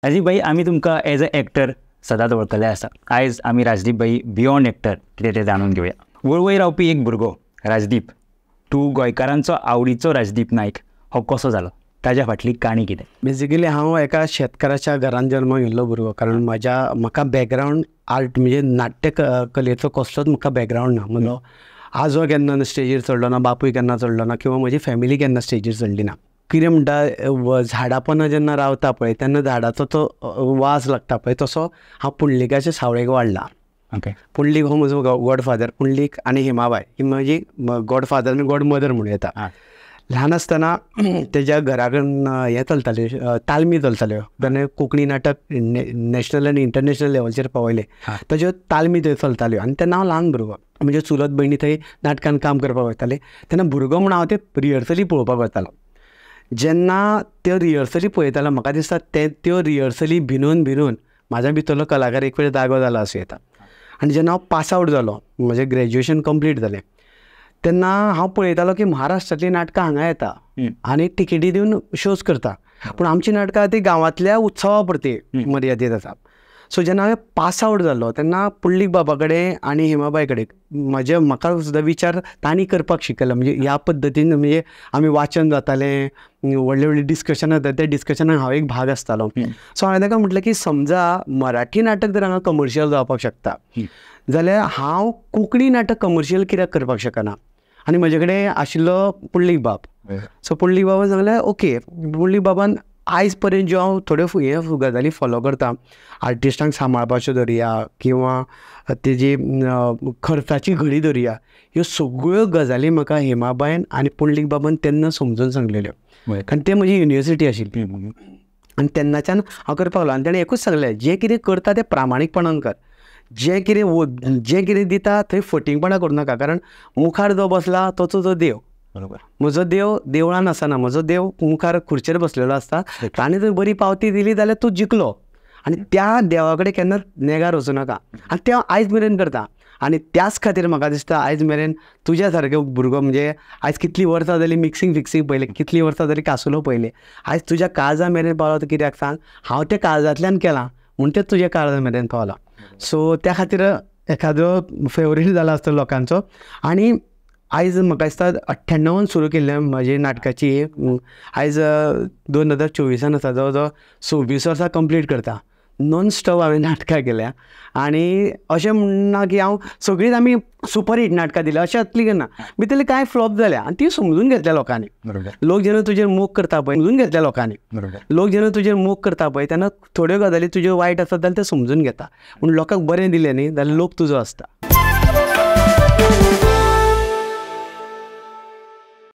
राजदीप भाई, आम्ही तुमकां एज अ एक्टर सदांच वळखले आसा. आयज आमी राजदीप भाई बियॉन्ड एक्टर कितें तें जाणून घेवया. वळवय रावपी एक भुरगो राजदीप, तूं गोंयकारांचो आवडीचो राजदीप नायक हो कसो जालो, ताज्या फाटली काणी कितें? बेसिकली हांव एका शेतकाराच्या घरान जल्माक येयल्लो भुरगो. कारण म्हाका बॅकग्रावंड आर्ट म्हणजे नाट्य कलेचो कसलोच म्हाका बॅकग्रावंड ना. म्हजो आजो केन्ना स्टेजीर चडलो ना, बापूय केन्ना चडलो ना, किंवा म्हजी फॅमिली केन्ना स्टेजीर चडली ना. कितें म्हणटा, झाडां पोंदा जेन्ना रावता पळय तेन्ना झाडाचो तो वास लागता पळय, तसो हांव पुंडलिकाच्या सावळेक वाडला. ओके. पुंडलीक हो म्हजो गॉडफादर. पुंडलीक आनी हेमाबाय ही म्हजी गॉडफादर आनी गॉडमदर म्हणून येता. ल्हान आसतना तेज्या घरा कडेन हें चलताल्यो, तालमी चलताल्यो. तेन्ना कोंकणी नाटक नॅशनल आनी इंटरनॅशनल लेवलचेर पावयले, ताज्यो तालमी थंय चलताल्यो. आनी तेन्ना हांव ल्हान भुरगो, म्हणजे चुलत भयणी थंय नाटकान काम करपाक वयताले. तेन्ना भुरगो म्हूण हांव ते रिहर्सली पळोवपाक वतालो. जेन्ना त्यो रिहर्सली पळयतालो म्हाका दिसता त्यो रिहर्सली भिनून म्हाज्या भितरलो कलाकार एक वेळ जागो जाला असो येता. आनी जेन्ना हांव पास आवट जालो, म्हजें ग्रॅज्युएशन कंप्लीट जालें, तेन्ना हांव पळयतालो की महाराष्ट्रांतलीं नाटकां हांगा येता आनी टिकेटी दिवन शोज करता. पूण आमचीं नाटकां ती गांवांतल्या उत्सवा पुरती मर्यादीत आसा. सो जेन्ना हांवें पास आवट जालो तेन्ना पुंडलीक बाबा कडेन आनी हेमाबाय कडेन म्हाका सुद्दां विचार तांणी करपाक शिकयलो. म्हणजे ह्या पद्दतीन म्हणजे आमी वाचन जातालें, व्हडले डिस्कशनां जाता, त्या डिस्कशनाक हांव एक भाग आसतालो. सो हांवें ताका म्हटलें की समजा मराठी नाटक जर हांगा कमर्शियल जावपाक शकता जाल्यार हांव कोंकणी नाटक कमर्शियल कित्याक करपाक शकना. आनी म्हजे कडेन आशिल्लो पुंडलीक बाब. सो पुंडलीक बाबान सांगलें ओके. पुंडलीक बाबान आयज पर्यंत ज्यो हांव थोड्यो गजाली फॉलो करता, आर्टिस्टांक सांबाळपाच्यो धरया किंवा तेजी खर्चाची घडी धरया, ह्यो सगळ्यो गजाली म्हाका हेमाबायन आनी पुंडलीक बाबान तेन्ना समजून सांगलेल्यो. कारण ते म्हजी युनिवर्सिटी आशिल्ली. आनी तेन्नाच्यान हांव करपाक लागलो. आनी ताणें एकूच सांगलें, जें कितें करता तें प्रामाणीकपणान कर. जें कितें दिता थंय फटिंगपणां करूं नाका. कारण मुखार जो बसला तो तुजो देव. बरोबर. म्हजो देव देवळान आसना, म्हजो देव मुखार खुर्चेर बसलेलो आसता. ताणें जर बरी पावती दिली जाल्यार तूं जिखलो. आनी त्या देवा कडेन केन्नाच नेगार वचूं नाका. आनी तें हांव आयज मेरेन करता. आनी त्याच खातीर म्हाका दिसता आयज मेरेन तुज्या सारको भुरगो, म्हणजे आयज कितलीं वर्सां जालीं मिक्सिंग फिक्सिंग पयलें, कितलीं वर्सां जालीं कासुलो पयलें, आयज तुज्या काळजा मेरेन पावलो. तो कित्याक सांग, हांव त्या काळजांतल्यान केलां म्हूण तें तुज्या काळजा मेरेन पावलां. सो त्या खातीर एखादो फेवरेट जाला आसता लोकांचो. आनी आयज म्हाका दिसता 98 सुरू केल्ल्या म्हजी नाटकाची आयज 2024 आसा, जवळ जवळ 26 वर्सां कंप्लीट करता. नॉन स्टॉप हांवें नाटकां केल्या. आनी अशें म्हणना की हांव सगळींच आमी सुपरहीट नाटकां दिल्या अशें जातली केन्ना. भितरली कांय फ्लॉप जाल्या आनी ती समजून घेतल्या लोकांनी. लोक जेन्ना तुजेर मोग करता पळय, समजून घेतल्या लोकांनी. लोक जेन्ना तुजेर मोग करता पळय तेन्ना थोड्यो गजाली तुज्यो वायट आसत जाल्यार ते समजून घेता. पूण लोकांक बरें दिलें न्ही जाल्यार लोक तुजो आसता.